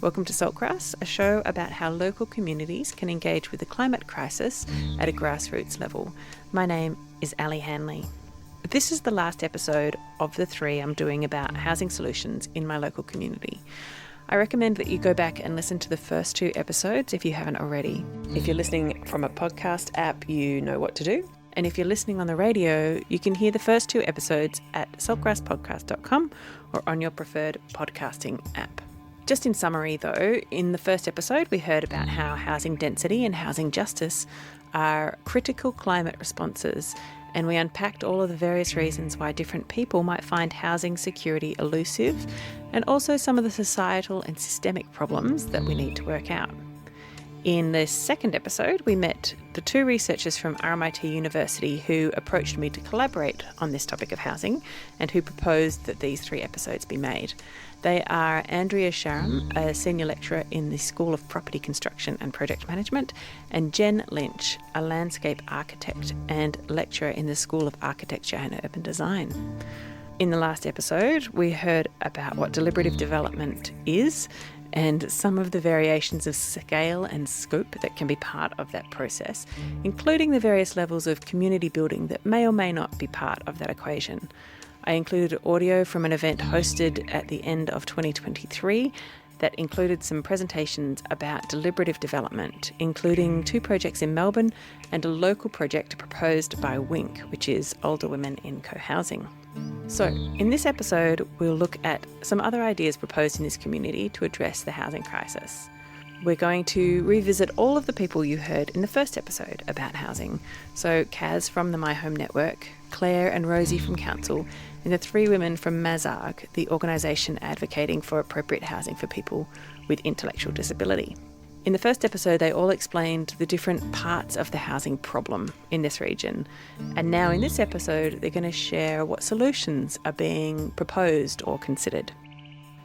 Welcome to Saltgrass, a show about how local communities can engage with the climate crisis at a grassroots level. My name is Ali Hanley. This is the last episode of the 3 I'm doing about housing solutions in my local community. I recommend that you go back and listen to the first 2 episodes if you haven't already. If you're listening from a podcast app, you know what to do. And if you're listening on the radio, you can hear the first 2 episodes at saltgrasspodcast.com or on your preferred podcasting app. Just in summary though, in the first episode we heard about how housing density and housing justice are critical climate responses, and we unpacked all of the various reasons why different people might find housing security elusive, and also some of the societal and systemic problems that we need to work out. In the second episode, we met the 2 researchers from RMIT University who approached me to collaborate on this topic of housing and who proposed that these 3 episodes be made. They are Andrea Sharam, a senior lecturer in the School of Property Construction and Project Management, and Jen Lynch, a landscape architect and lecturer in the School of Architecture and Urban Design. In the last episode, we heard about what deliberative development is and some of the variations of scale and scope that can be part of that process, including the various levels of community building that may or may not be part of that equation. I included audio from an event hosted at the end of 2023 that included some presentations about deliberative development, including 2 projects in Melbourne and a local project proposed by WINC, which is Older Women in Co-Housing. So, in this episode, we'll look at some other ideas proposed in this community to address the housing crisis. We're going to revisit all of the people you heard in the first episode about housing. So, Kaz from the My Home Network, Claire and Rosie from Council, and the 3 women from Mazarg, the organisation advocating for appropriate housing for people with intellectual disability. In the first episode, they all explained the different parts of the housing problem in this region. And now in this episode, they're going to share what solutions are being proposed or considered.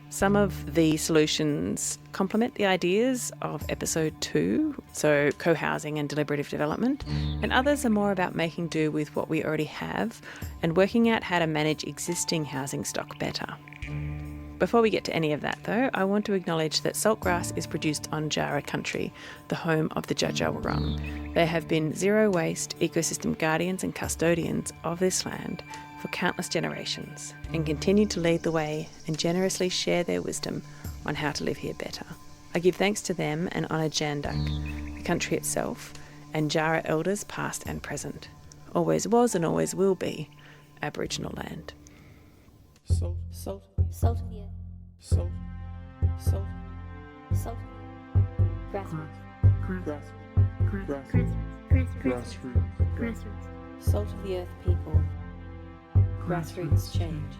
Some of the solutions complement the ideas of episode 2, so co-housing and deliberative development, and others are more about making do with what we already have and working out how to manage existing housing stock better. Before we get to any of that though, I want to acknowledge that Saltgrass is produced on Jara country, the home of the Dja Dja Wurrung. They have been zero waste ecosystem guardians and custodians of this land for countless generations and continue to lead the way and generously share their wisdom on how to live here better. I give thanks to them and honour Jandak, the country itself, and Jara elders past and present. Always was and always will be Aboriginal land. Salt. Salt of the earth. Salt. Salt of the earth. Grassroots. Grassroots. Salt of the earth people. Grassroots change.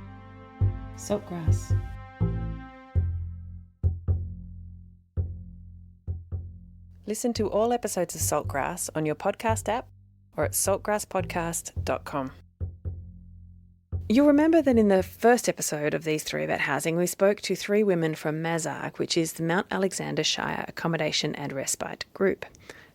Saltgrass. Listen to all episodes of Saltgrass on your podcast app or at saltgrasspodcast.com. You'll remember that in the first episode of these 3 about housing, we spoke to 3 women from Mazarg, which is the Mount Alexander Shire Accommodation and Respite Group.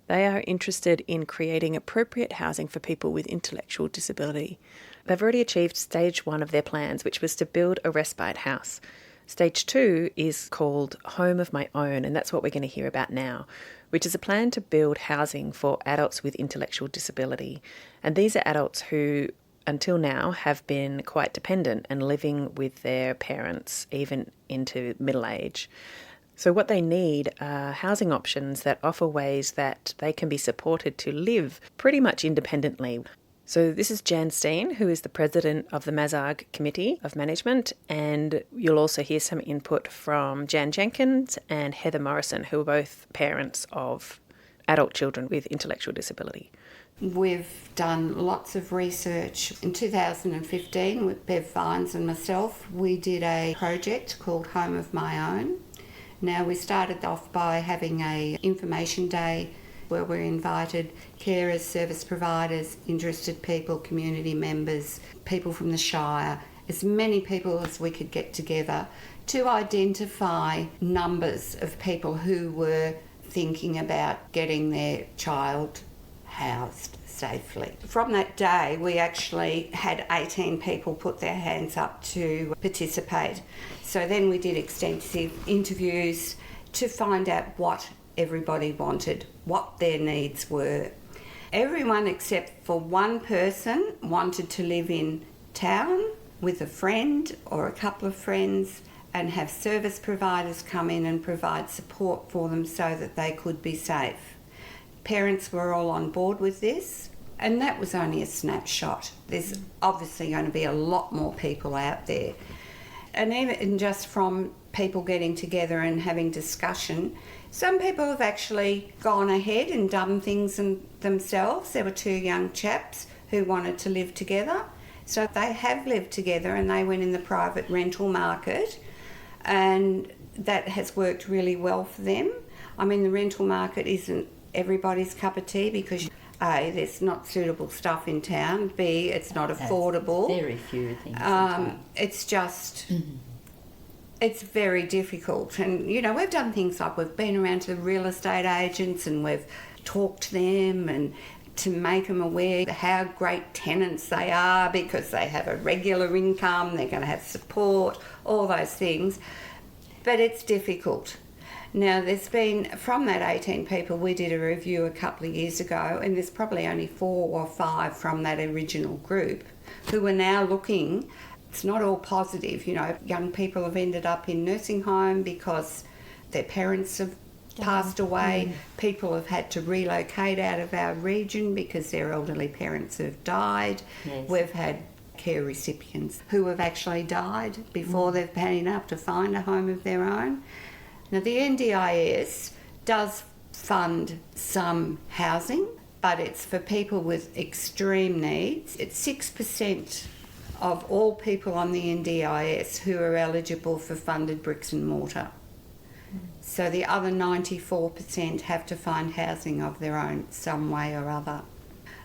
They are interested in creating appropriate housing for people with intellectual disability. They've already achieved stage 1 of their plans, which was to build a respite house. Stage 2 is called Home of My Own, and that's what we're going to hear about now, which is a plan to build housing for adults with intellectual disability. And these are adults who until now have been quite dependent and living with their parents even into middle age. So what they need are housing options that offer ways that they can be supported to live pretty much independently. So this is Jan Steen, who is the president of the Mazarg Committee of Management, and you'll also hear some input from Jan Jenkins and Heather Morrison, who are both parents of adult children with intellectual disability. We've done lots of research. In 2015, with Bev Vines and myself, we did a project called Home of My Own. Now, we started off by having an information day where we invited carers, service providers, interested people, community members, people from the Shire, as many people as we could get together to identify numbers of people who were thinking about getting their child housed safely. From that day, we actually had 18 people put their hands up to participate. So then we did extensive interviews to find out what everybody wanted, what their needs were. Everyone except for one person wanted to live in town with a friend or a couple of friends and have service providers come in and provide support for them so that they could be safe. Parents were all on board with this, and that was only a snapshot. There's obviously going to be a lot more people out there. And even just from people getting together and having discussion, some people have actually gone ahead and done things themselves. There were two young chaps who wanted to live together. So they have lived together and they went in the private rental market, and that has worked really well for them. I mean, the rental market isn't everybody's cup of tea because A, there's not suitable stuff in town, B, it's not affordable. Very few things in town. It's just... It's very difficult, and you know, we've done things like we've been around to the real estate agents and we've talked to them and to make them aware how great tenants they are because they have a regular income, they're going to have support, all those things, but it's difficult. Now, there's been, from that 18 people, we did a review a couple of years ago, and there's probably only 4 or 5 from that original group who are now looking. It's not all positive, you know. Young people have ended up in nursing home because their parents have passed away. People have had to relocate out of our region because their elderly parents have died. Yes. We've had care recipients who have actually died before they've been enough to find a home of their own. Now, the NDIS does fund some housing, but it's for people with extreme needs. It's 6% of all people on the NDIS who are eligible for funded bricks and mortar. So the other 94% have to find housing of their own some way or other.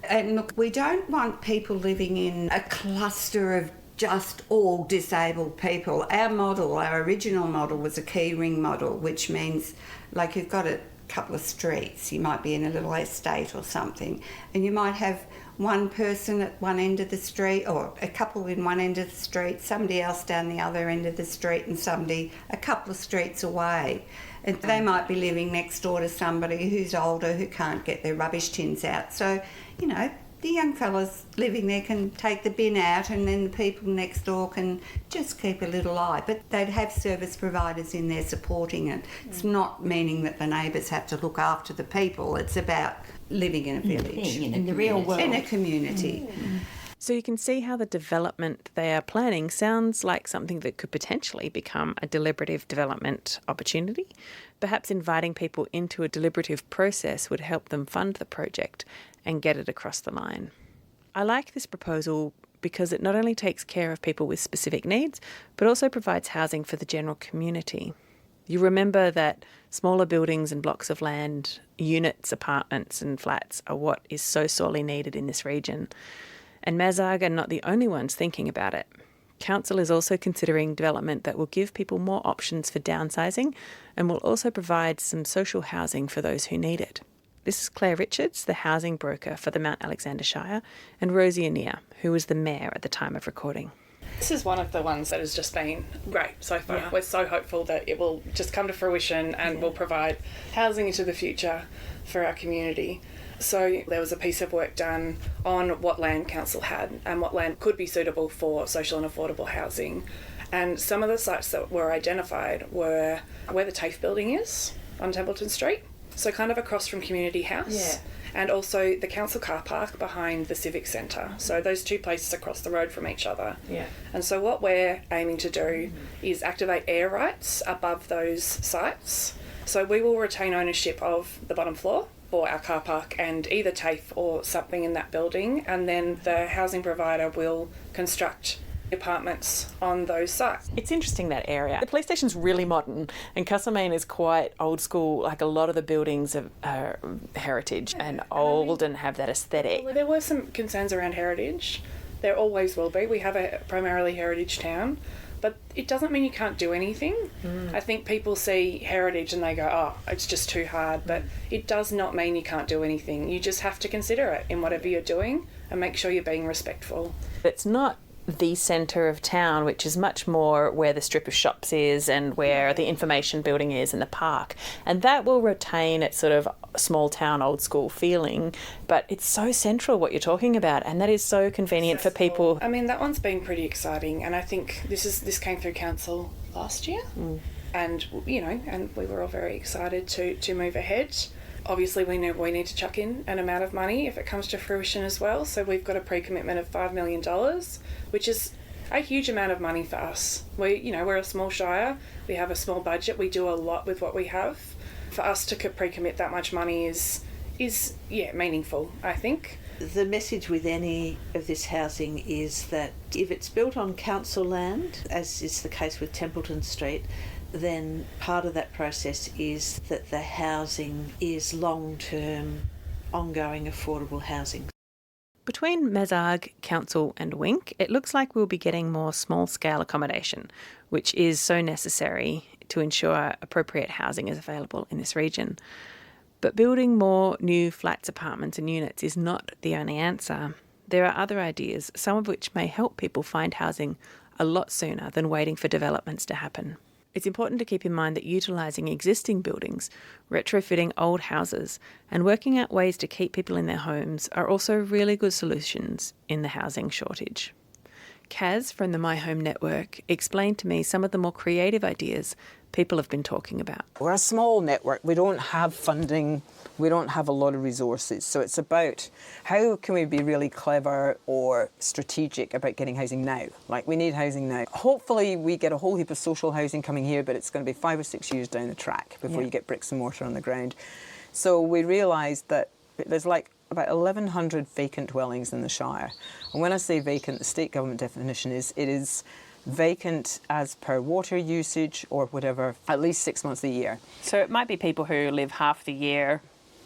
And look, we don't want people living in a cluster of just all disabled people. Our model, our original model, was a key ring model, which means like you've got a couple of streets, you might be in a little estate or something, and you might have one person at one end of the street or a couple in one end of the street, somebody else down the other end of the street and somebody a couple of streets away. And they might be living next door to somebody who's older who can't get their rubbish tins out. So, you know, the young fellas living there can take the bin out and then the people next door can just keep a little eye. But they'd have service providers in there supporting it. It's not meaning that the neighbours have to look after the people. It's about living in a village. In the real world. In a community. So you can see how the development they are planning sounds like something that could potentially become a deliberative development opportunity. Perhaps inviting people into a deliberative process would help them fund the project and get it across the line. I like this proposal because it not only takes care of people with specific needs, but also provides housing for the general community. You remember that smaller buildings and blocks of land, units, apartments and flats are what is so sorely needed in this region. And Mazag are not the only ones thinking about it. Council is also considering development that will give people more options for downsizing and will also provide some social housing for those who need it. This is Claire Richards, the housing broker for the Mount Alexander Shire, and Rosie Anea, who was the mayor at the time of recording. This is one of the ones that has just been great so far. Yeah. We're so hopeful that it will just come to fruition and will provide housing into the future for our community. So there was a piece of work done on what land council had and what land could be suitable for social and affordable housing. And some of the sites that were identified were where the TAFE building is on Templeton Street, so kind of across from Community House, and also the council car park behind the Civic Centre. So those two places across the road from each other. Yeah. And so what we're aiming to do is activate air rights above those sites. So we will retain ownership of the bottom floor for our car park and either TAFE or something in that building, and then the housing provider will construct apartments on those sites. It's interesting, that area. The police station's really modern and Castlemaine is quite old school. Like a lot of the buildings are heritage and old and have that aesthetic. Well, there were some concerns around heritage. There always will be. We have a primarily heritage town, but it doesn't mean you can't do anything. I think people see heritage and they go, oh, it's just too hard, but it does not mean you can't do anything. You just have to consider it in whatever you're doing and make sure you're being respectful. It's not the centre of town, which is much more where the strip of shops is and where the information building is and the park. And that will retain its sort of small town, old school feeling. But it's so central what you're talking about, and that is so convenient for people. I mean, that one's been pretty exciting, and I think this came through council last year. And, you know, and we were all very excited to move ahead. Obviously, we know we need to chuck in an amount of money if it comes to fruition as well. So we've got a pre-commitment of $5 million, which is a huge amount of money for us. We're a small shire. We have a small budget. We do a lot with what we have. For us to pre-commit that much money is meaningful, I think. The message with any of this housing is that if it's built on council land, as is the case with Templeton Street, then part of that process is that the housing is long-term, ongoing, affordable housing. Between Mazarg, Council and Wink, it looks like we'll be getting more small-scale accommodation, which is so necessary to ensure appropriate housing is available in this region. But building more new flats, apartments and units is not the only answer. There are other ideas, some of which may help people find housing a lot sooner than waiting for developments to happen. It's important to keep in mind that utilising existing buildings, retrofitting old houses, and working out ways to keep people in their homes are also really good solutions in the housing shortage. Kaz from the My Home Network explained to me some of the more creative ideas people have been talking about. We're a small network. We don't have funding. We don't have a lot of resources. So it's about how can we be really clever or strategic about getting housing now? Like, we need housing now. Hopefully we get a whole heap of social housing coming here, but it's going to be 5 or 6 years down the track before you get bricks and mortar on the ground. So we realised that there's like about 1,100 vacant dwellings in the Shire. And when I say vacant, the state government definition is it is vacant as per water usage or whatever, at least 6 months a year. So it might be people who live half the year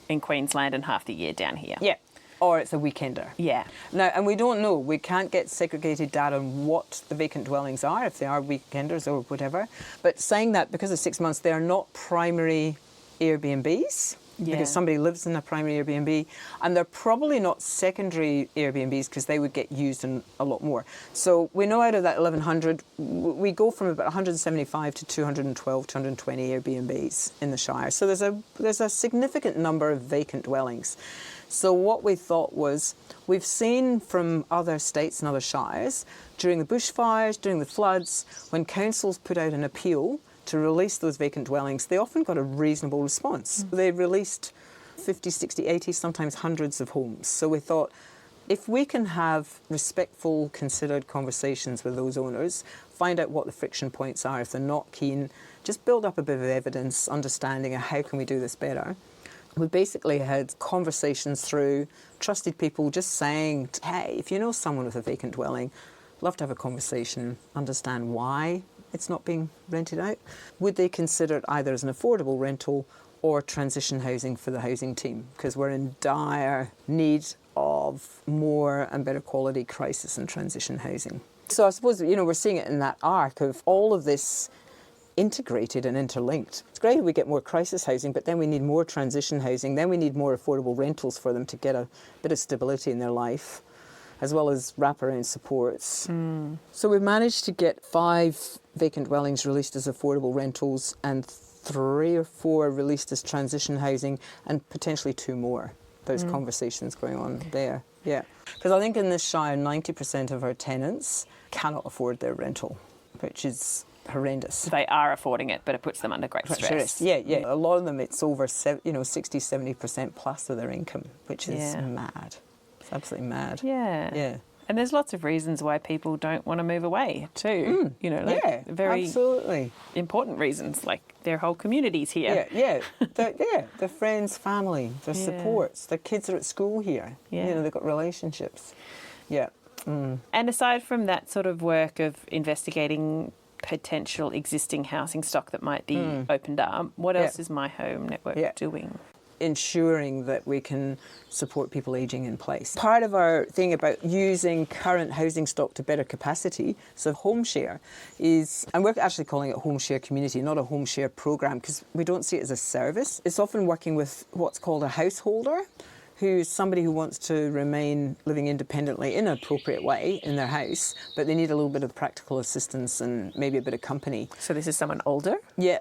in Queensland and half the year down here. Yeah. Or it's a weekender. Yeah. Now, and we don't know. We can't get segregated data on what the vacant dwellings are, if they are weekenders or whatever. But saying that, because of 6 months, they are not primary Airbnbs. Yeah. Because somebody lives in a primary Airbnb, and they're probably not secondary Airbnbs because they would get used in a lot more. So we know out of that 1,100, we go from about 175 to 212, 220 Airbnbs in the Shire. So there's a significant number of vacant dwellings. So what we thought was, we've seen from other states and other shires, during the bushfires, during the floods, when councils put out an appeal to release those vacant dwellings, they often got a reasonable response. They released 50, 60, 80, sometimes hundreds of homes. So we thought, if we can have respectful, considered conversations with those owners, find out what the friction points are if they're not keen, just build up a bit of evidence, understanding of how can we do this better. We basically had conversations through trusted people just saying, hey, if you know someone with a vacant dwelling, love to have a conversation, understand why it's not being rented out. Would they consider it either as an affordable rental or transition housing for the housing team? Because we're in dire need of more and better quality crisis and transition housing. So I suppose, we're seeing it in that arc of all of this integrated and interlinked. It's great if we get more crisis housing, but then we need more transition housing, then we need more affordable rentals for them to get a bit of stability in their life, as well as wraparound supports. So we've managed to get 5 vacant dwellings released as affordable rentals and 3 or 4 released as transition housing, and potentially 2 more. There's conversations going on there, yeah. Because I think in this Shire, 90% of our tenants cannot afford their rental, which is horrendous. They are affording it, but it puts them under great stress. Yeah. A lot of them, it's over 60, 70% plus of their income, which is mad. It's absolutely mad. Yeah. And there's lots of reasons why people don't want to move away too. Very absolutely important reasons, like their whole community's here. Their friends, family, their supports, their kids are at school here. Yeah. They've got relationships. Yeah. And aside from that sort of work of investigating potential existing housing stock that might be opened up, what else is My Home Network doing? Ensuring that we can support people ageing in place. Part of our thing about using current housing stock to better capacity, so home share is, and we're actually calling it home share community, not a home share programme, because we don't see it as a service. It's often working with what's called a householder, who's somebody who wants to remain living independently in an appropriate way in their house, but they need a little bit of practical assistance and maybe a bit of company. So this is someone older? Yeah,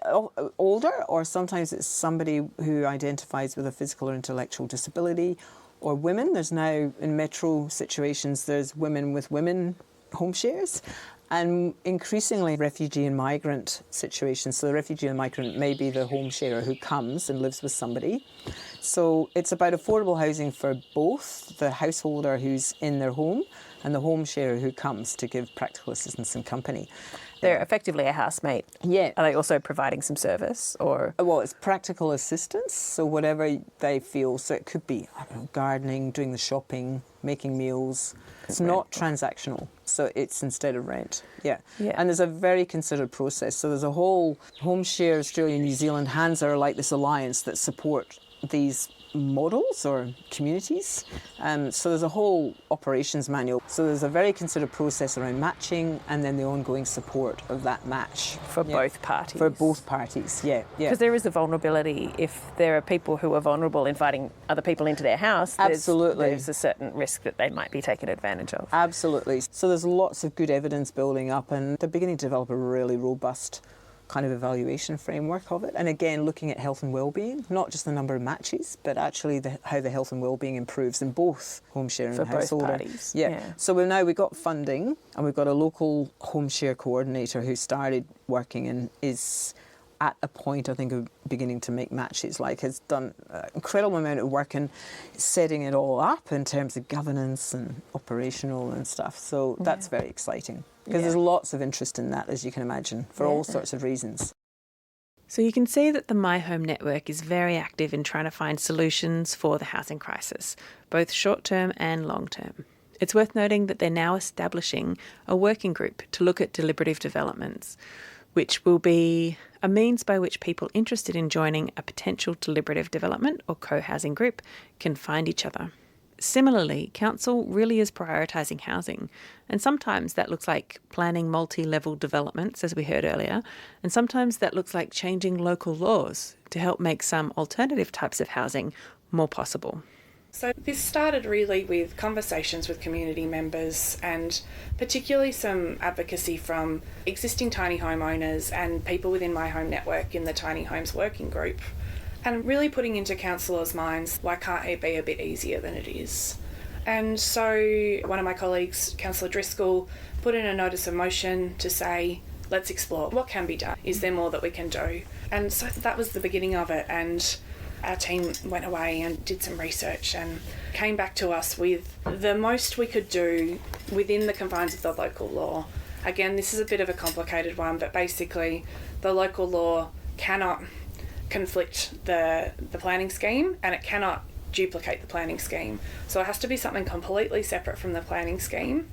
older, or sometimes it's somebody who identifies with a physical or intellectual disability, or women. There's now, in metro situations, there's women with women home shares. And increasingly refugee and migrant situations. So the refugee and migrant may be the home sharer who comes and lives with somebody. So it's about affordable housing for both the householder who's in their home and the home sharer who comes to give practical assistance and company. They're effectively a housemate. Yeah. Are they also providing some service, or? Well, it's practical assistance, so whatever they feel. So it could be, I don't know, gardening, doing the shopping, making meals. It's not transactional, so it's instead of rent. Yeah. And there's a very considered process. So there's a whole Home Share Australia, New Zealand, HANZA are like this alliance that support these models or communities. So there's a whole operations manual. So there's a very considered process around matching and then the ongoing support of that match. For both parties? For both parties, yeah. Because there is a vulnerability. If there are people who are vulnerable inviting other people into their house, absolutely, there's a certain risk that they might be taken advantage of. Absolutely. So there's lots of good evidence building up, and they're beginning to develop a really robust kind of evaluation framework of it. And again, looking at health and well-being, not just the number of matches, but actually how the health and well-being improves in both home share and householder. For both parties. Yeah. So we've got funding, and we've got a local home share coordinator who started working and is at a point, I think, of beginning to make matches, has done an incredible amount of work in setting it all up in terms of governance and operational and stuff. So that's very exciting, because there's lots of interest in that, as you can imagine, for all sorts of reasons. So you can see that the My Home Network is very active in trying to find solutions for the housing crisis, both short-term and long-term. It's worth noting that they're now establishing a working group to look at deliberative developments, which will be a means by which people interested in joining a potential deliberative development or co-housing group can find each other. Similarly, council really is prioritising housing, and sometimes that looks like planning multi-level developments, as we heard earlier, and sometimes that looks like changing local laws to help make some alternative types of housing more possible. So this started really with conversations with community members, and particularly some advocacy from existing tiny home owners and people within My Home Network in the Tiny Homes Working Group, and really putting into councillors' minds, why can't it be a bit easier than it is? And so one of my colleagues, Councillor Driscoll, put in a notice of motion to say, let's explore what can be done. Is there more that we can do? And so that was the beginning of it, and our team went away and did some research and came back to us with the most we could do within the confines of the local law. Again, this is a bit of a complicated one, but basically the local law cannot conflict the planning scheme, and it cannot duplicate the planning scheme. So it has to be something completely separate from the planning scheme,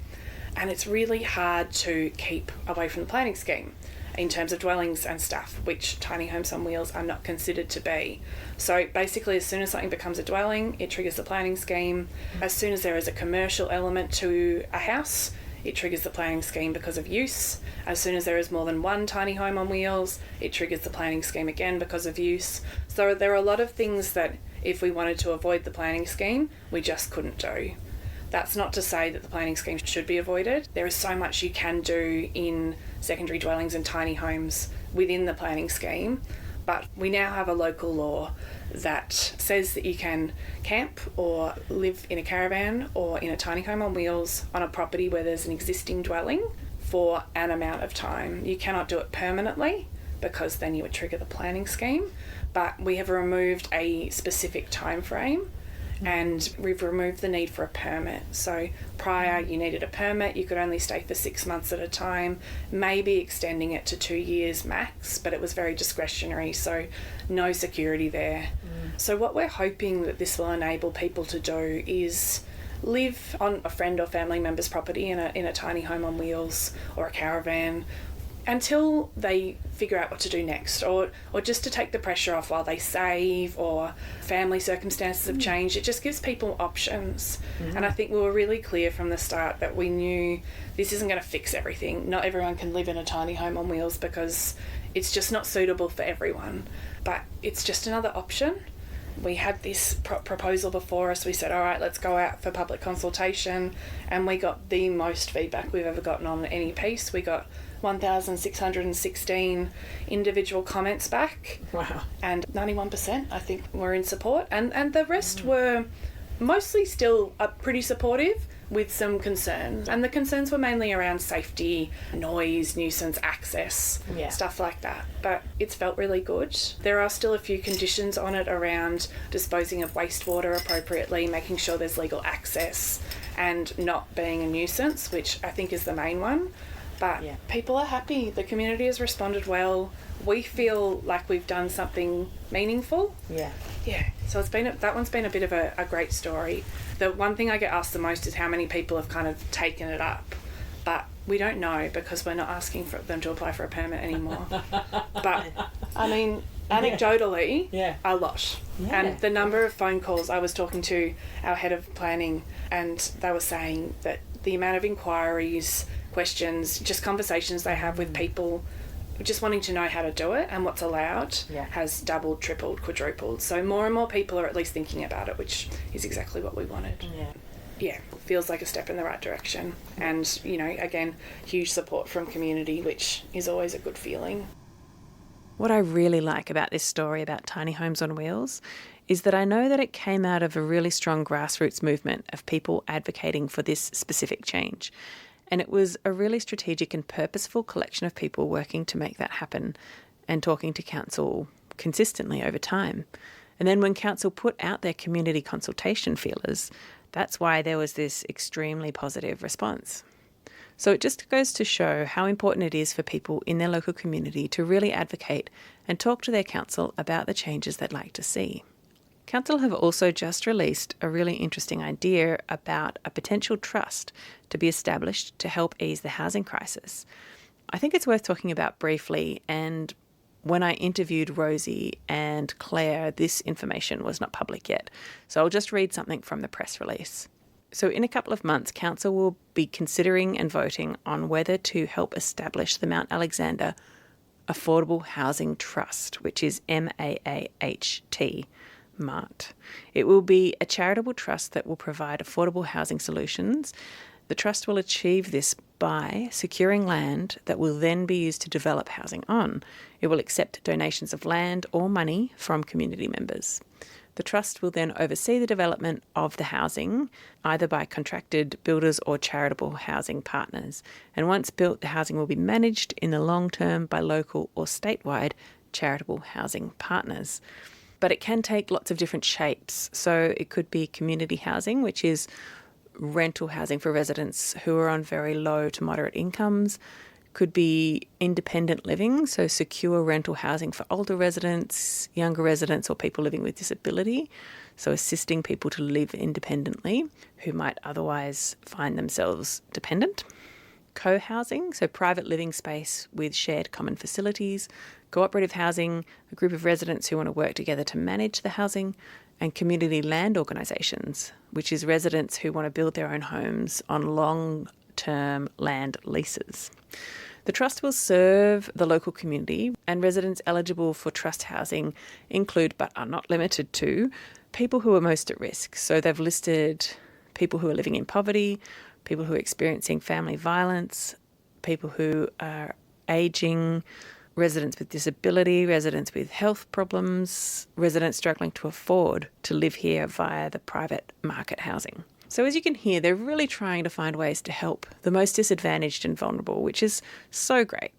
and it's really hard to keep away from the planning scheme in terms of dwellings and stuff, which tiny homes on wheels are not considered to be. So basically, as soon as something becomes a dwelling, it triggers the planning scheme. As soon as there is a commercial element to a house, it triggers the planning scheme because of use. As soon as there is more than one tiny home on wheels, it triggers the planning scheme again because of use. So there are a lot of things that if we wanted to avoid the planning scheme, we just couldn't do. That's not to say that the planning scheme should be avoided. There is so much you can do in secondary dwellings and tiny homes within the planning scheme, but we now have a local law that says that you can camp or live in a caravan or in a tiny home on wheels on a property where there's an existing dwelling for an amount of time. You cannot do it permanently, because then you would trigger the planning scheme, but we have removed a specific time frame, and we've removed the need for a permit. So prior you needed a permit, you could only stay for 6 months at a time, maybe extending it to 2 years max, but it was very discretionary, so no security there. So what we're hoping that this will enable people to do is live on a friend or family member's property in a tiny home on wheels or a caravan until they figure out what to do next, or just to take the pressure off while they save, or family circumstances have changed. It just gives people options. And I think we were really clear from the start that we knew this isn't going to fix everything. Not everyone can live in a tiny home on wheels because it's just not suitable for everyone, but it's just another option. we had this proposal before us. We said, all right, let's go out for public consultation, and we got the most feedback we've ever gotten on any piece. We got 1,616 individual comments back. Wow. And 91% I think were in support, and the rest were mostly still pretty supportive with some concerns, and the concerns were mainly around safety, noise, nuisance, access, stuff like that. But it's felt really good. There are still a few conditions on it around disposing of wastewater appropriately, making sure there's legal access, and not being a nuisance, which I think is the main one. But people are happy. The community has responded well. We feel like we've done something meaningful. Yeah. So that one's been a bit of a great story. The one thing I get asked the most is how many people have kind of taken it up. But we don't know, because we're not asking for them to apply for a permit anymore. But, I mean, anecdotally, a lot. Yeah. And the number of phone calls, I was talking to our head of planning, and they were saying that the amount of inquiries, questions, just conversations they have with people just wanting to know how to do it and what's allowed has doubled, tripled, quadrupled. So more and more people are at least thinking about it, which is exactly what we wanted. Yeah, feels like a step in the right direction. And, you know, again, huge support from community, which is always a good feeling. What I really like about this story about tiny homes on wheels is that I know that it came out of a really strong grassroots movement of people advocating for this specific change. And it was a really strategic and purposeful collection of people working to make that happen and talking to council consistently over time. And then when council put out their community consultation feelers, that's why there was this extremely positive response. So it just goes to show how important it is for people in their local community to really advocate and talk to their council about the changes they'd like to see. Council have also just released a really interesting idea about a potential trust to be established to help ease the housing crisis. I think it's worth talking about briefly, and when I interviewed Rosie and Claire, this information was not public yet. So I'll just read something from the press release. So in a couple of months, Council will be considering and voting on whether to help establish the Mount Alexander Affordable Housing Trust, which is MAAHT. MART. It will be a charitable trust that will provide affordable housing solutions. The trust will achieve this by securing land that will then be used to develop housing on. It will accept donations of land or money from community members. The trust will then oversee the development of the housing, either by contracted builders or charitable housing partners. And once built, the housing will be managed in the long term by local or statewide charitable housing partners. But it can take lots of different shapes. So it could be community housing, which is rental housing for residents who are on very low to moderate incomes. Could be independent living, so secure rental housing for older residents, younger residents, or people living with disability. So assisting people to live independently who might otherwise find themselves dependent. Co-housing, so private living space with shared common facilities. Cooperative housing, a group of residents who want to work together to manage the housing. And community land organisations, which is residents who want to build their own homes on long-term land leases. The trust will serve the local community, and residents eligible for trust housing include, but are not limited to, people who are most at risk. So they've listed people who are living in poverty, people who are experiencing family violence, people who are ageing, residents with disability, residents with health problems, residents struggling to afford to live here via the private market housing. So as you can hear, they're really trying to find ways to help the most disadvantaged and vulnerable, which is so great.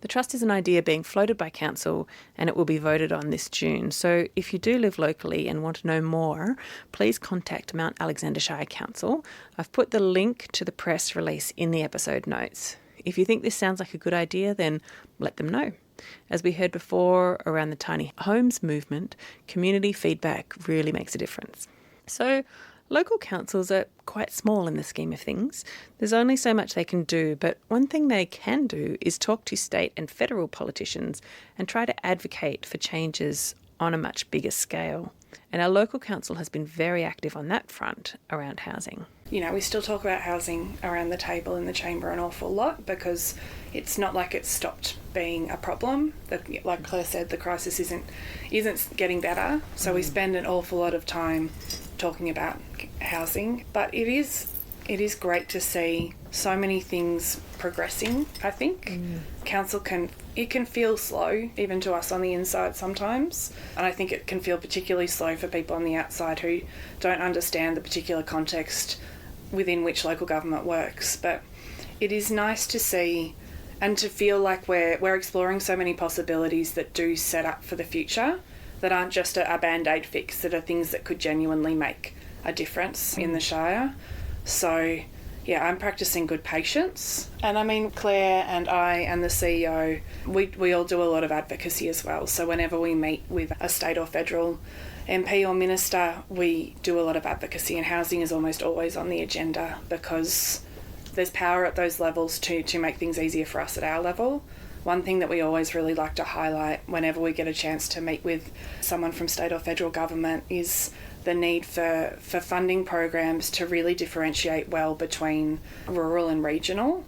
The trust is an idea being floated by council, and it will be voted on this June. So if you do live locally and want to know more, please contact Mount Alexander Shire Council. I've put the link to the press release in the episode notes. If you think this sounds like a good idea, then let them know. As we heard before around the tiny homes movement, community feedback really makes a difference. So local councils are quite small in the scheme of things. There's only so much they can do, but one thing they can do is talk to state and federal politicians and try to advocate for changes on a much bigger scale. And our local council has been very active on that front around housing. we still talk about housing around the table in the chamber an awful lot, because it's not like it's stopped being a problem. Like Claire said, the crisis isn't getting better, so we spend an awful lot of time talking about housing. But it is great to see so many things progressing, I think. Council can feel slow, even to us on the inside sometimes. And I think it can feel particularly slow for people on the outside who don't understand the particular context within which local government works. But it is nice to see and to feel like we're exploring so many possibilities that do set up for the future, that aren't just a band-aid fix, that are things that could genuinely make a difference in the Shire. So, yeah, I'm practicing good patience. And I mean, Claire and I and the CEO, we all do a lot of advocacy as well. So whenever we meet with a state or federal MP or minister, we do a lot of advocacy, and housing is almost always on the agenda, because there's power at those levels to make things easier for us at our level. One thing that we always really like to highlight whenever we get a chance to meet with someone from state or federal government is the need for funding programs to really differentiate well between rural and regional.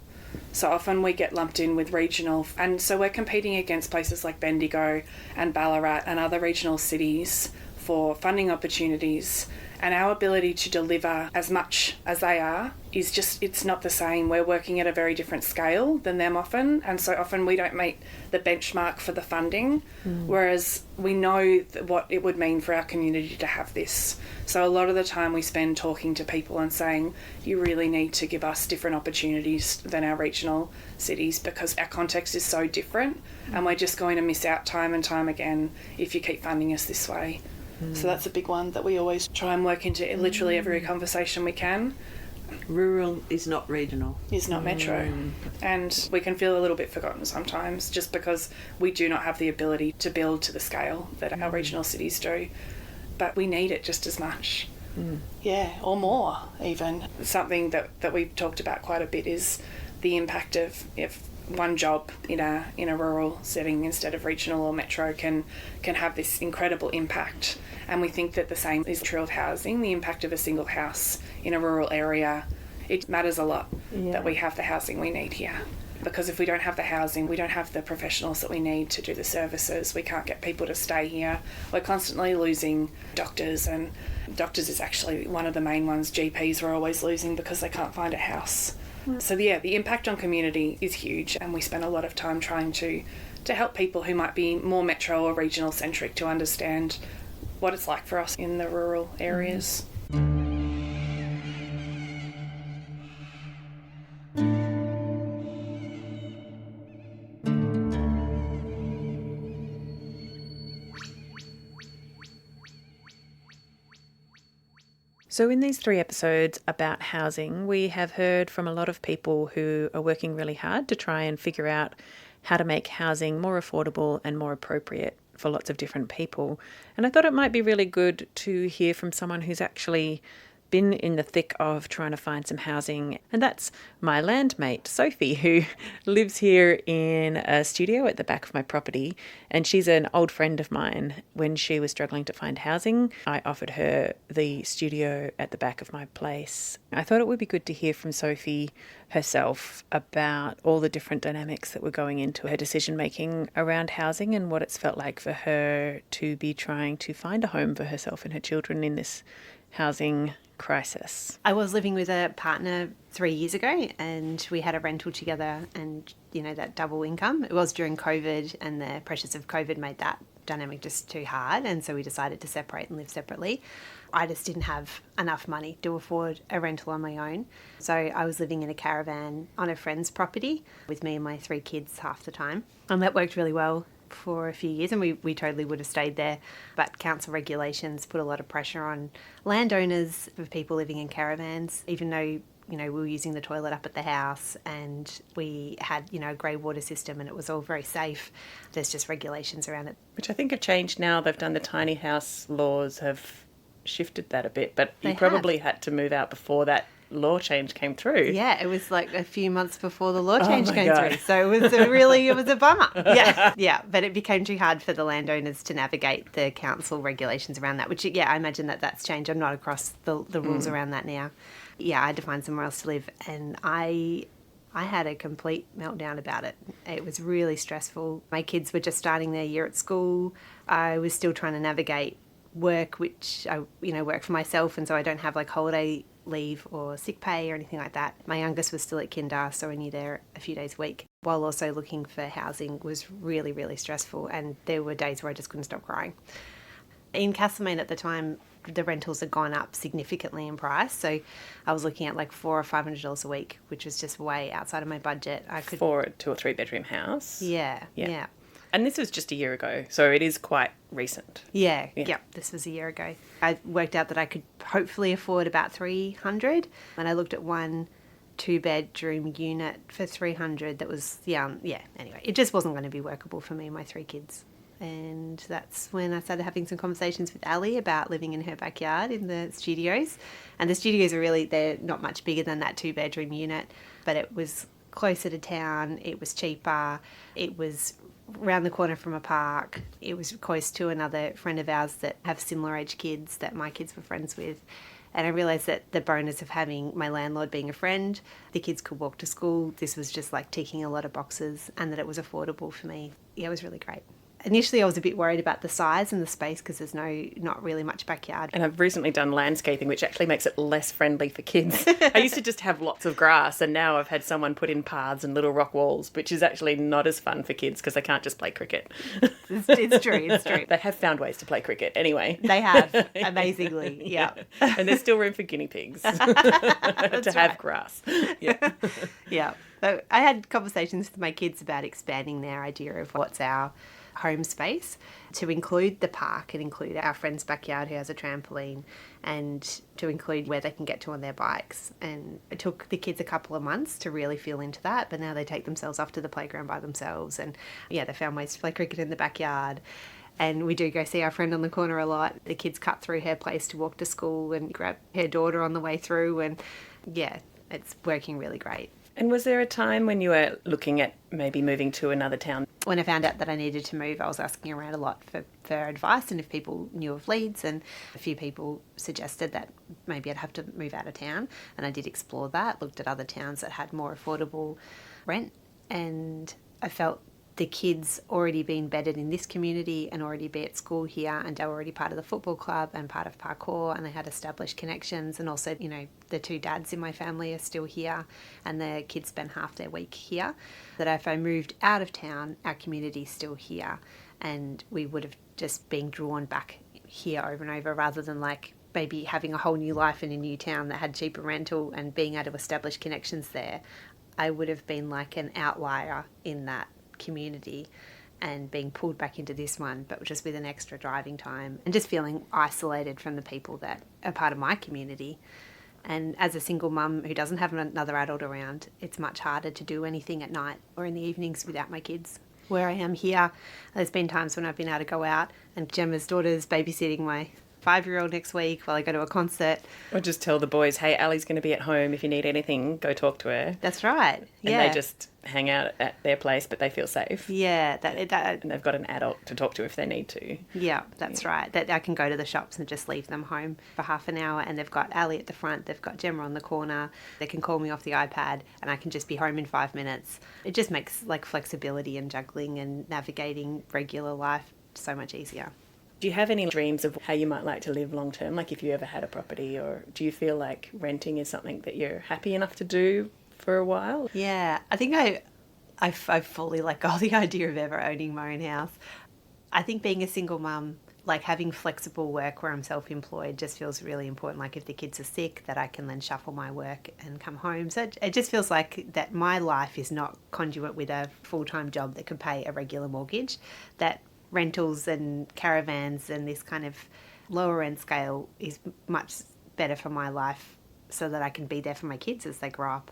So often we get lumped in with regional, and so we're competing against places like Bendigo and Ballarat and other regional cities for funding opportunities, and our ability to deliver as much as they are is just, it's not the same. We're working at a very different scale than them often, and so often we don't meet the benchmark for the funding, whereas we know what it would mean for our community to have this. So a lot of the time we spend talking to people and saying, you really need to give us different opportunities than our regional cities, because our context is so different, and we're just going to miss out time and time again if you keep funding us this way. So that's a big one that we always try and work into literally every conversation we can. Rural is not regional. Is not metro. And we can feel a little bit forgotten sometimes, just because we do not have the ability to build to the scale that our regional cities do. But we need it just as much. Yeah, or more even. Something that we've talked about quite a bit is the impact of if one job in a rural setting instead of regional or metro can have this incredible impact. And we think that the same is true of housing. The impact of a single house in a rural area, it matters a lot that we have the housing we need here. Because if we don't have the housing, we don't have the professionals that we need to do the services. We can't get people to stay here. We're constantly losing doctors, and doctors is actually one of the main ones. GPs we're always losing because they can't find a house. So yeah, the impact on community is huge, and we spend a lot of time trying to help people who might be more metro or regional centric to understand what it's like for us in the rural areas. So in these 3 episodes about housing, we have heard from a lot of people who are working really hard to try and figure out how to make housing more affordable and more appropriate for lots of different people. And I thought it might be really good to hear from someone who's actually been in the thick of trying to find some housing, and that's my landmate Sophie, who lives here in a studio at the back of my property, and she's an old friend of mine. When she was struggling to find housing, I offered her the studio at the back of my place. I thought it would be good to hear from Sophie herself about all the different dynamics that were going into her decision making around housing, and what it's felt like for her to be trying to find a home for herself and her children in this housing crisis. I was living with a partner 3 years ago, and we had a rental together, and that double income. It was during COVID, and the pressures of COVID made that dynamic just too hard, and so we decided to separate and live separately. I just didn't have enough money to afford a rental on my own, so I was living in a caravan on a friend's property with me and my 3 kids half the time, and that worked really well for a few years, and we totally would have stayed there, but council regulations put a lot of pressure on landowners for people living in caravans, even though we were using the toilet up at the house, and we had a grey water system, and it was all very safe. There's just regulations around it, which I think have changed now. They've done the tiny house laws, have shifted that a bit, but They you probably have. had to move out before that law change came through. Yeah, it was like a few months before the law change my came God. through. So it was a bummer. Yeah, but it became too hard for the landowners to navigate the council regulations around that, which, I imagine that's changed. I'm not across the rules around that now. Yeah, I had to find somewhere else to live, and I had a complete meltdown about it. It was really stressful. My kids were just starting their year at school. I was still trying to navigate work, which I, work for myself, and so I don't have like holiday leave or sick pay or anything like that. My youngest was still at kinder, so only there a few days a week, while also looking for housing was really, really stressful, and there were days where I just couldn't stop crying. In Castlemaine at the time, the rentals had gone up significantly in price, so I was looking at like $400 or $500 a week, which was just way outside of my budget. I could For a 2 or 3 bedroom house. Yeah. And this was just a year ago, so it is quite recent. Yeah. This was a year ago. I worked out that I could hopefully afford about $300, and I looked at one 2-bedroom unit for $300 that was anyway, it just wasn't going to be workable for me and my 3 kids. And that's when I started having some conversations with Ali about living in her backyard in the studios. And the studios are they're not much bigger than that 2-bedroom unit, but it was closer to town, it was cheaper, it was around the corner from a park, it was close to another friend of ours that have similar age kids that my kids were friends with. And I realised that the bonus of having my landlord being a friend, the kids could walk to school, this was just like ticking a lot of boxes, and that it was affordable for me. Yeah, it was really great. Initially, I was a bit worried about the size and the space because there's not really much backyard. And I've recently done landscaping, which actually makes it less friendly for kids. I used to just have lots of grass, and now I've had someone put in paths and little rock walls, which is actually not as fun for kids because they can't just play cricket. It's true. They have found ways to play cricket anyway. They have, amazingly, yeah. And there's still room for guinea pigs to have grass. Yeah. Yeah. So I had conversations with my kids about expanding their idea of what's our home space to include the park and include our friend's backyard who has a trampoline, and to include where they can get to on their bikes. And it took the kids a couple of months to really feel into that, but now they take themselves off to the playground by themselves, and they found ways to play cricket in the backyard. And we do go see our friend on the corner a lot. The kids cut through her place to walk to school and grab her daughter on the way through, and it's working really great. And was there a time when you were looking at maybe moving to another town? When I found out that I needed to move, I was asking around a lot for advice and if people knew of leads, and a few people suggested that maybe I'd have to move out of town, and I did explore that, looked at other towns that had more affordable rent, and I felt the kids already been bedded in this community and already be at school here, and they were already part of the football club and part of parkour, and they had established connections, and also the 2 dads in my family are still here and the kids spend half their week here, that if I moved out of town, our community's still here, and we would have just been drawn back here over and over, rather than like maybe having a whole new life in a new town that had cheaper rental and being able to establish connections there. I would have been like an outlier in that community and being pulled back into this one, but just with an extra driving time and just feeling isolated from the people that are part of my community. And as a single mum who doesn't have another adult around, it's much harder to do anything at night or in the evenings without my kids. Where I am here, there's been times when I've been able to go out, and Gemma's daughter's babysitting my 5-year-old next week while I go to a concert. Or just tell the boys, hey, Ali's going to be at home. If you need anything, go talk to her. That's right. Yeah. And they just hang out at their place, but they feel safe. Yeah. And they've got an adult to talk to if they need to. Yeah, that's right. That I can go to the shops and just leave them home for half an hour, and they've got Ali at the front, they've got Gemma on the corner, they can call me off the iPad, and I can just be home in 5 minutes. It just makes like flexibility and juggling and navigating regular life so much easier. Do you have any dreams of how you might like to live long term, like if you ever had a property, or do you feel like renting is something that you're happy enough to do for a while? Yeah, I think I fully let go of the idea of ever owning my own house. I think being a single mum, like having flexible work where I'm self-employed, just feels really important. Like if the kids are sick, that I can then shuffle my work and come home. So it just feels like that my life is not conduit with a full-time job that could pay a regular mortgage, that rentals and caravans and this kind of lower end scale is much better for my life, so that I can be there for my kids as they grow up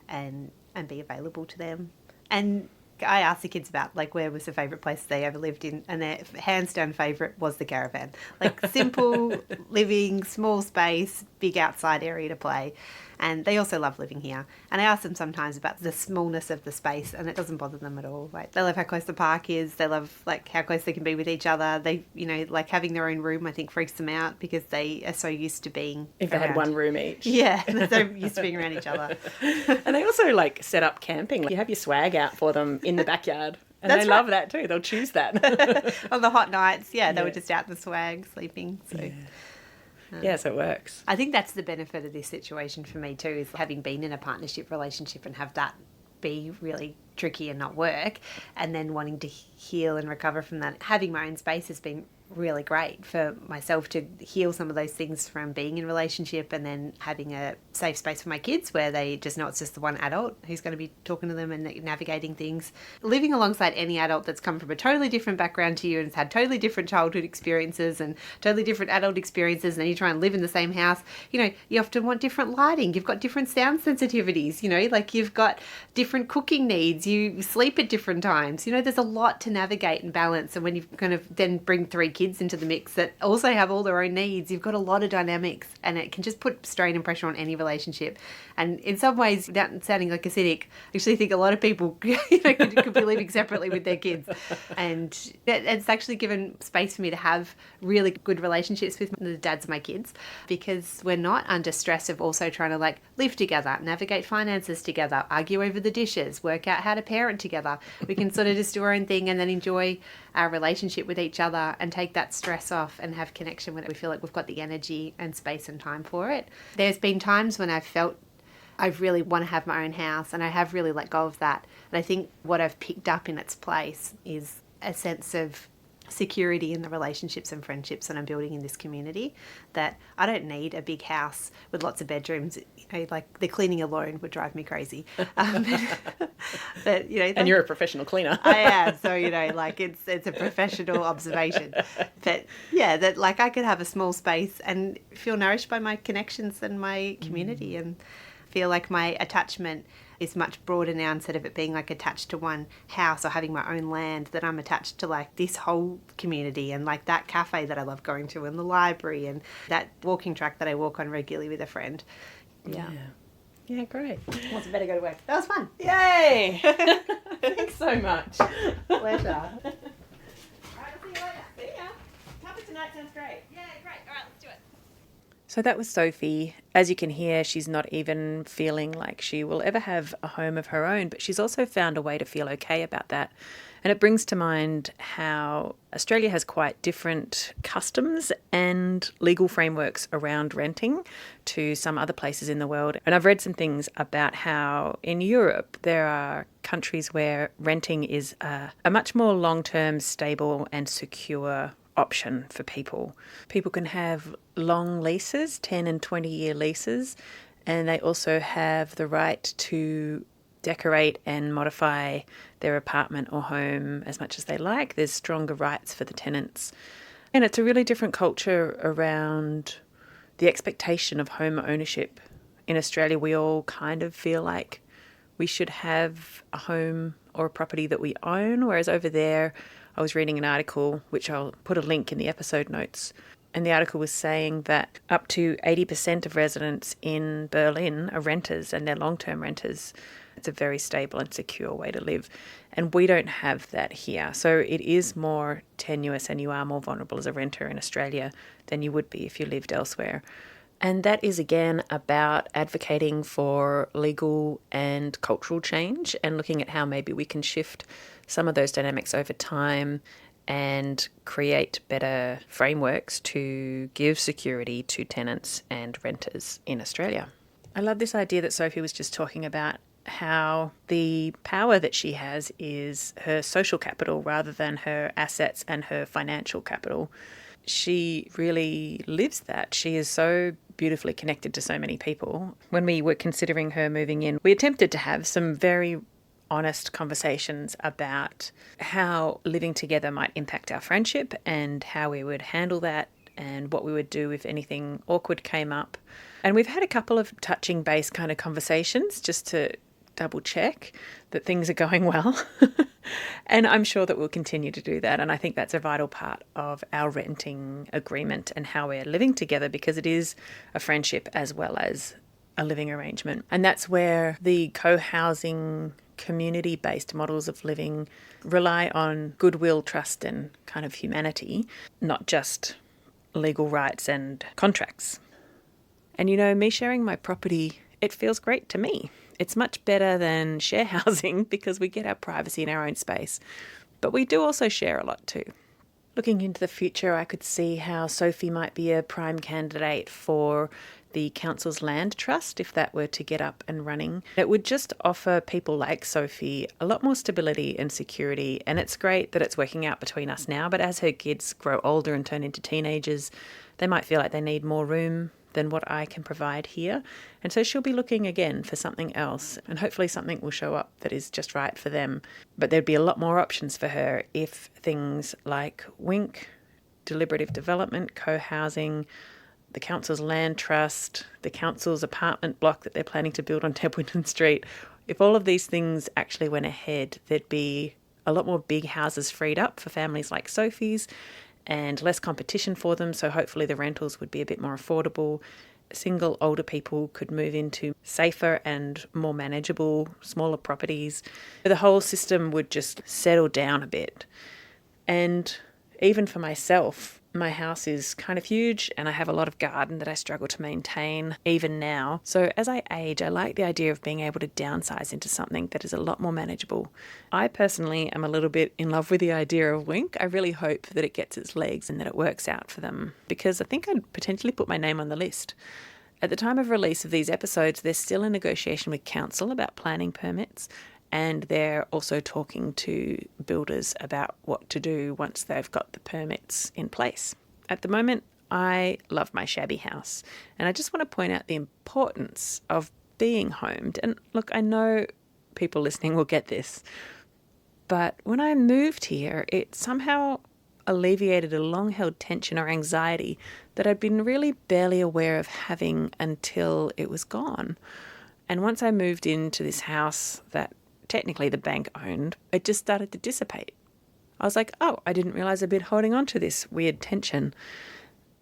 and be available to them. And I asked the kids about like where was the favourite place they ever lived in, and their hands down favourite was the caravan. Like simple living, small space, big outside area to play. And they also love living here. And I ask them sometimes about the smallness of the space, and it doesn't bother them at all. Like, they love how close the park is. They love like how close they can be with each other. They, you know, like having their own room, I think freaks them out because they are so used to being If they had around. one room each. Yeah, they're so used to being around each other. And they also like set up camping. Like, you have your swag out for them in the backyard. And That's they love that too. They'll choose that. On the hot nights, they Yeah. were just out in the swag, sleeping. So Yeah, so it works. I think that's the benefit of this situation for me too, is having been in a partnership relationship and have that be really tricky and not work, and then wanting to heal and recover from that. Having my own space has been really great for myself to heal some of those things from being in a relationship, and then having a safe space for my kids where they just know it's just the one adult who's going to be talking to them and navigating things. Living alongside any adult that's come from a totally different background to you and has had totally different childhood experiences and totally different adult experiences, and then you try and live in the same house, you know, you often want different lighting, you've got different sound sensitivities, you know, like you've got different cooking needs, you sleep at different times, you know, there's a lot to navigate and balance. And when you kind of then bring 3 kids into the mix that also have all their own needs, you've got a lot of dynamics, and it can just put strain and pressure on any relationship. And in some ways, without sounding like a cynic, I actually think a lot of people could be living separately with their kids. And it's actually given space for me to have really good relationships with the dads of my kids, because we're not under stress of also trying to like live together, navigate finances together, argue over the dishes, work out how to parent together. We can sort of just do our own thing and then enjoy our relationship with each other and take that stress off and have connection when we feel like we've got the energy and space and time for it. There's been times when I've felt I really want to have my own house, and I have really let go of that. And I think what I've picked up in its place is a sense of security in the relationships and friendships that I'm building in this community, that I don't need a big house with lots of bedrooms. You know, like the cleaning alone would drive me crazy. But, you know, And you're a professional cleaner. I am. So, you know, like it's a professional observation. But yeah, that like I could have a small space and feel nourished by my connections and my community, and feel like my attachment is much broader now, instead of it being like attached to one house or having my own land, that I'm attached to like this whole community, and like that cafe that I love going to, and the library, and that walking track that I walk on regularly with a friend. Yeah, great. Well, better go to work. That was fun. Yay! Thanks so much. Pleasure. All right, I'll see you later. See ya. Topic tonight sounds great. Yeah, great. All right, let's do it. So that was Sophie. As you can hear, she's not even feeling like she will ever have a home of her own, but she's also found a way to feel okay about that. And it brings to mind how Australia has quite different customs and legal frameworks around renting to some other places in the world. And I've read some things about how in Europe there are countries where renting is a much more long-term, stable and secure option for people. People can have long leases, 10 and 20-year leases, and they also have the right to decorate and modify their apartment or home as much as they like. There's stronger rights for the tenants. And it's a really different culture around the expectation of home ownership. In Australia, we all kind of feel like we should have a home or a property that we own, whereas over there, I was reading an article, which I'll put a link in the episode notes, and the article was saying that up to 80% of residents in Berlin are renters, and they're long-term renters. It's a very stable and secure way to live. And we don't have that here. So it is more tenuous, and you are more vulnerable as a renter in Australia than you would be if you lived elsewhere. And that is, again, about advocating for legal and cultural change and looking at how maybe we can shift some of those dynamics over time and create better frameworks to give security to tenants and renters in Australia. I love this idea that Sophie was just talking about, how the power that she has is her social capital rather than her assets and her financial capital. She really lives that. She is so beautifully connected to so many people. When we were considering her moving in, we attempted to have some very honest conversations about how living together might impact our friendship and how we would handle that and what we would do if anything awkward came up. And we've had a couple of touching base kind of conversations just to double check that things are going well. And I'm sure that we'll continue to do that. And I think that's a vital part of our renting agreement and how we're living together, because it is a friendship as well as a living arrangement. And that's where the co-housing, community-based models of living rely on goodwill, trust and kind of humanity, not just legal rights and contracts. And you know, me sharing my property, it feels great to me. It's much better than share housing because we get our privacy in our own space. But we do also share a lot too. Looking into the future, I could see how Sophie might be a prime candidate for the council's land trust if that were to get up and running. It would just offer people like Sophie a lot more stability and security, and it's great that it's working out between us now, but as her kids grow older and turn into teenagers, they might feel like they need more room than what I can provide here. And so she'll be looking again for something else, and hopefully something will show up that is just right for them. But there'd be a lot more options for her if things like WINK, deliberative development, co-housing, the council's land trust, the council's apartment block that they're planning to build on Templeton Street, if all of these things actually went ahead, there'd be a lot more big houses freed up for families like Sophie's and less competition for them, so hopefully the rentals would be a bit more affordable. Single older people could move into safer and more manageable, smaller properties. The whole system would just settle down a bit. And even for myself, my house is kind of huge and I have a lot of garden that I struggle to maintain even now. So as I age, I like the idea of being able to downsize into something that is a lot more manageable. I personally am a little bit in love with the idea of WINK. I really hope that it gets its legs and that it works out for them, because I think I'd potentially put my name on the list. At the time of release of these episodes, they're still in negotiation with council about planning permits, and they're also talking to builders about what to do once they've got the permits in place. At the moment, I love my shabby house, and I just want to point out the importance of being homed. And look, I know people listening will get this, but when I moved here, it somehow alleviated a long-held tension or anxiety that I'd been really barely aware of having until it was gone. And once I moved into this house that technically the bank owned, it just started to dissipate. I was like, oh, I didn't realise I'd been holding on to this weird tension.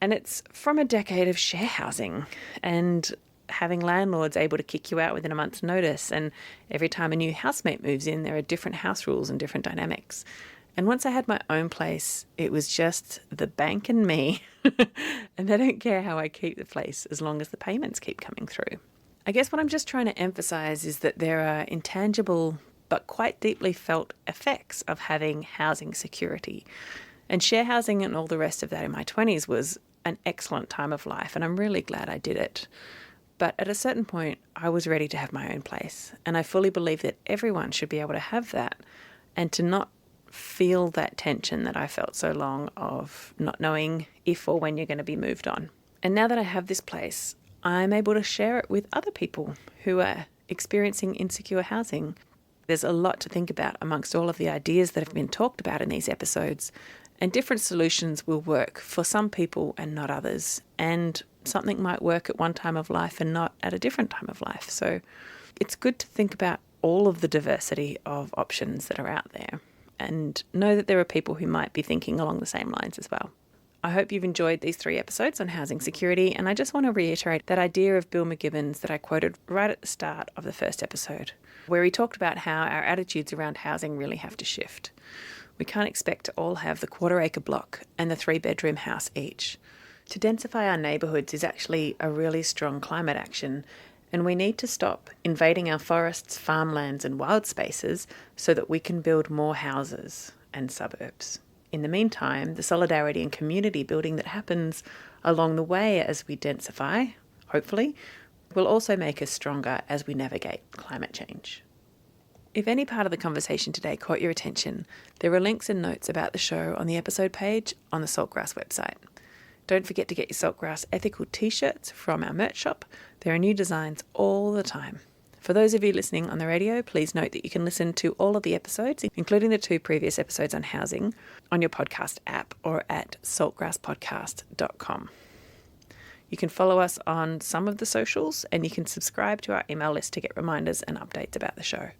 And it's from a decade of share housing and having landlords able to kick you out within a month's notice. And every time a new housemate moves in, there are different house rules and different dynamics. And once I had my own place, it was just the bank and me. And they don't care how I keep the place as long as the payments keep coming through. I guess what I'm just trying to emphasise is that there are intangible but quite deeply felt effects of having housing security. And share housing and all the rest of that in my 20s was an excellent time of life, and I'm really glad I did it. But at a certain point, I was ready to have my own place, and I fully believe that everyone should be able to have that and to not feel that tension that I felt so long of not knowing if or when you're going to be moved on. And now that I have this place, I'm able to share it with other people who are experiencing insecure housing. There's a lot to think about amongst all of the ideas that have been talked about in these episodes, and different solutions will work for some people and not others, and something might work at one time of life and not at a different time of life. So it's good to think about all of the diversity of options that are out there and know that there are people who might be thinking along the same lines as well. I hope you've enjoyed these 3 episodes on housing security, and I just want to reiterate that idea of Bill McGibbon's that I quoted right at the start of the first episode, where he talked about how our attitudes around housing really have to shift. We can't expect to all have the 1/4-acre block and the 3-bedroom house each. To densify our neighbourhoods is actually a really strong climate action, and we need to stop invading our forests, farmlands and wild spaces so that we can build more houses and suburbs. In the meantime, the solidarity and community building that happens along the way as we densify, hopefully, will also make us stronger as we navigate climate change. If any part of the conversation today caught your attention, there are links and notes about the show on the episode page on the Saltgrass website. Don't forget to get your Saltgrass ethical t-shirts from our merch shop. There are new designs all the time. For those of you listening on the radio, please note that you can listen to all of the episodes, including the 2 previous episodes on housing, on your podcast app or at saltgrasspodcast.com. You can follow us on some of the socials, and you can subscribe to our email list to get reminders and updates about the show.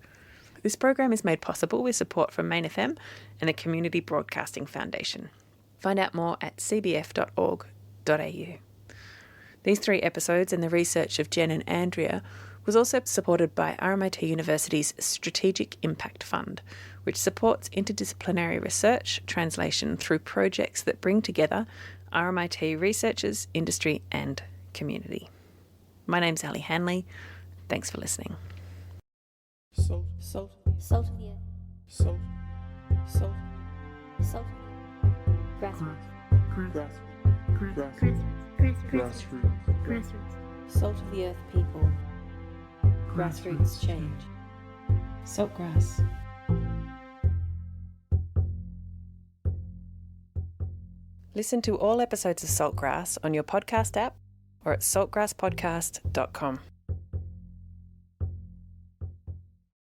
This program is made possible with support from Main FM and the Community Broadcasting Foundation. Find out more at cbf.org.au. These 3 episodes and the research of Jen and Andrea was also supported by RMIT University's Strategic Impact Fund, which supports interdisciplinary research translation through projects that bring together RMIT researchers, industry and community. My name's Ali Hanley. Thanks for listening. Salt. Salt of the earth. Salt. Salt. Salt. Grassroots. Grassroots. Salt of the earth people. Grassroots change. Saltgrass. Listen to all episodes of Saltgrass on your podcast app or at saltgrasspodcast.com.